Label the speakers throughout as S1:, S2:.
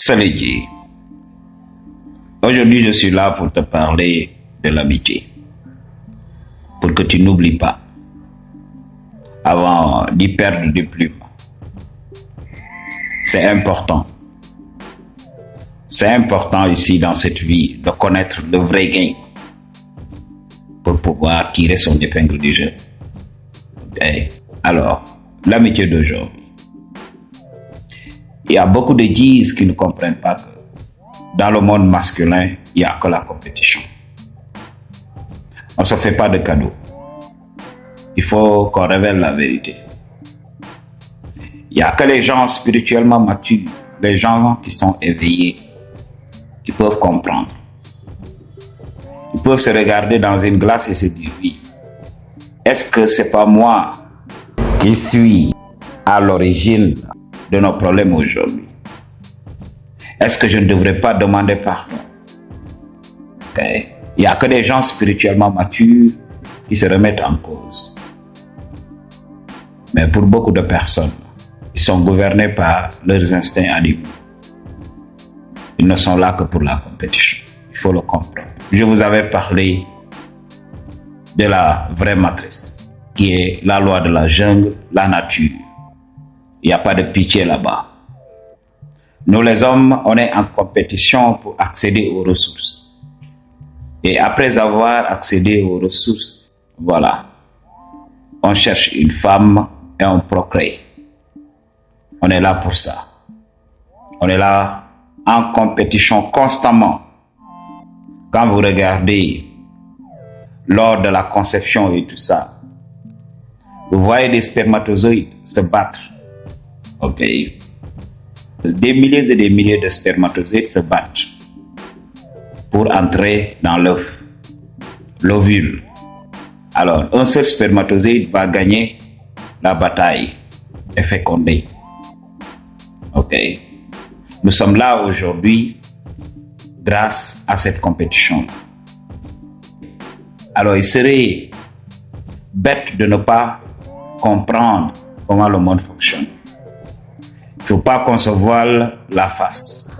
S1: Salut Guy. Aujourd'hui, je suis là pour te parler de l'amitié. Pour que tu n'oublies pas, avant d'y perdre des plumes. C'est important. C'est important ici dans cette vie de connaître le vrai gain pour pouvoir tirer son épingle du jeu. Okay. Alors, l'amitié d'aujourd'hui. Il y a beaucoup de G's qui ne comprennent pas que dans le monde masculin, il n'y a que la compétition. On ne se fait pas de cadeaux. Il faut qu'on révèle la vérité. Il n'y a que les gens spirituellement matures, les gens qui sont éveillés, qui peuvent comprendre. Ils peuvent se regarder dans une glace et se dire oui. Est-ce que c'est pas moi qui suis à l'origine de nos problèmes aujourd'hui? Est-ce que je ne devrais pas demander pardon? Okay. Il n'y a que des gens spirituellement matures qui se remettent en cause. Mais pour beaucoup de personnes, ils sont gouvernés par leurs instincts animaux. Ils ne sont là que pour la compétition. Il faut le comprendre. Je vous avais parlé de la vraie matrice, qui est la loi de la jungle, la nature. Il n'y a pas de pitié là-bas. Nous les hommes, on est en compétition pour accéder aux ressources. Et après avoir accédé aux ressources, voilà, on cherche une femme et on procrée. On est là pour ça. On est là en compétition constamment. Quand vous regardez lors de la conception et tout ça, vous voyez des spermatozoïdes se battre. Ok. Des milliers et des milliers de spermatozoïdes se battent pour entrer dans l'œuf, l'ovule. Alors, un seul spermatozoïde va gagner la bataille et féconder. Ok. Nous sommes là aujourd'hui grâce à cette compétition. Alors, il serait bête de ne pas comprendre comment le monde fonctionne. Il ne faut pas qu'on se voile la face.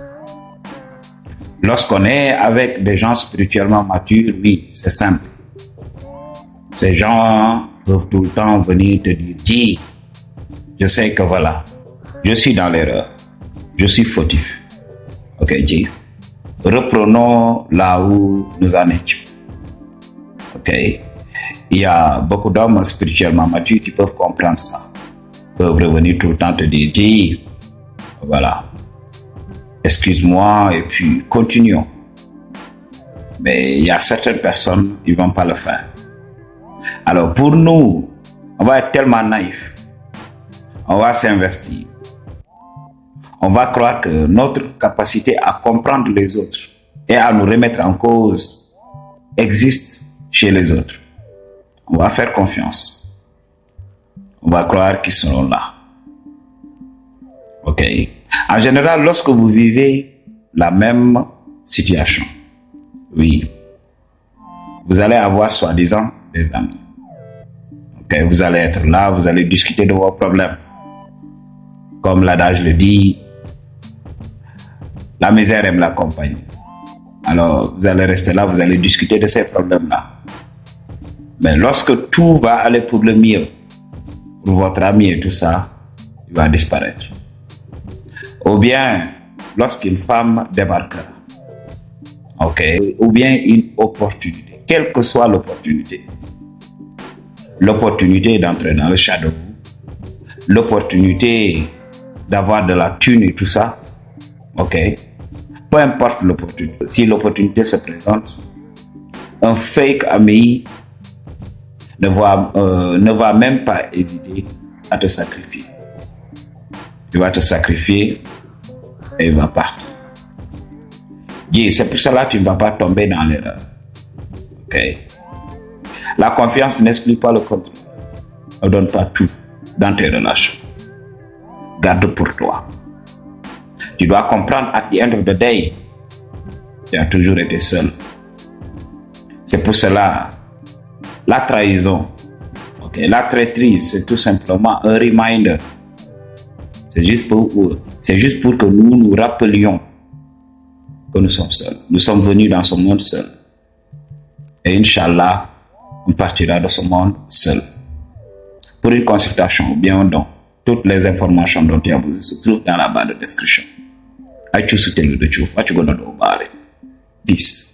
S1: Lorsqu'on est avec des gens spirituellement matures, oui, c'est simple. Ces gens peuvent tout le temps venir te dire, dis, je sais que voilà, je suis dans l'erreur, je suis fautif. Ok, dis, reprenons là où nous en étions. Ok, il y a beaucoup d'hommes spirituellement matures qui peuvent comprendre ça. Ils peuvent revenir tout le temps te dire, dis, voilà, excuse-moi et puis continuons. Mais il y a certaines personnes qui ne vont pas le faire. Alors pour nous, on va être tellement naïfs. On va s'investir. On va croire que notre capacité à comprendre les autres et à nous remettre en cause existe chez les autres. On va faire confiance. On va croire qu'ils seront là. Ok. En général, lorsque vous vivez la même situation, oui, vous allez avoir soi-disant des amis. Ok. Vous allez être là, vous allez discuter de vos problèmes. Comme l'adage le dit, la misère aime la compagnie. Alors, vous allez rester là, vous allez discuter de ces problèmes-là. Mais lorsque tout va aller pour le mieux, pour votre ami et tout ça, il va disparaître. Ou bien, lorsqu'une femme débarquera, ok, ou bien une opportunité, quelle que soit l'opportunité d'entrer dans le shadow, l'opportunité d'avoir de la thune et tout ça, ok, peu importe l'opportunité, si l'opportunité se présente, un fake ami ne va même pas hésiter à te sacrifier. Il va te sacrifier et il va partir. Dis, c'est pour cela que tu ne vas pas tomber dans l'erreur. Ok. La confiance n'exclut pas le contrôle. Ne donne pas tout dans tes relations. Garde pour toi. Tu dois comprendre, at the end of the day, tu as toujours été seul. C'est pour cela, la trahison, okay, la traîtrise, c'est tout simplement un reminder. C'est juste pour que nous nous rappelions que nous sommes seuls. Nous sommes venus dans ce monde seuls. Et Inch'Allah, on partira de ce monde seul. Pour une consultation ou bien un don, toutes les informations dont tu as besoin se trouvent dans la barre de description. Peace.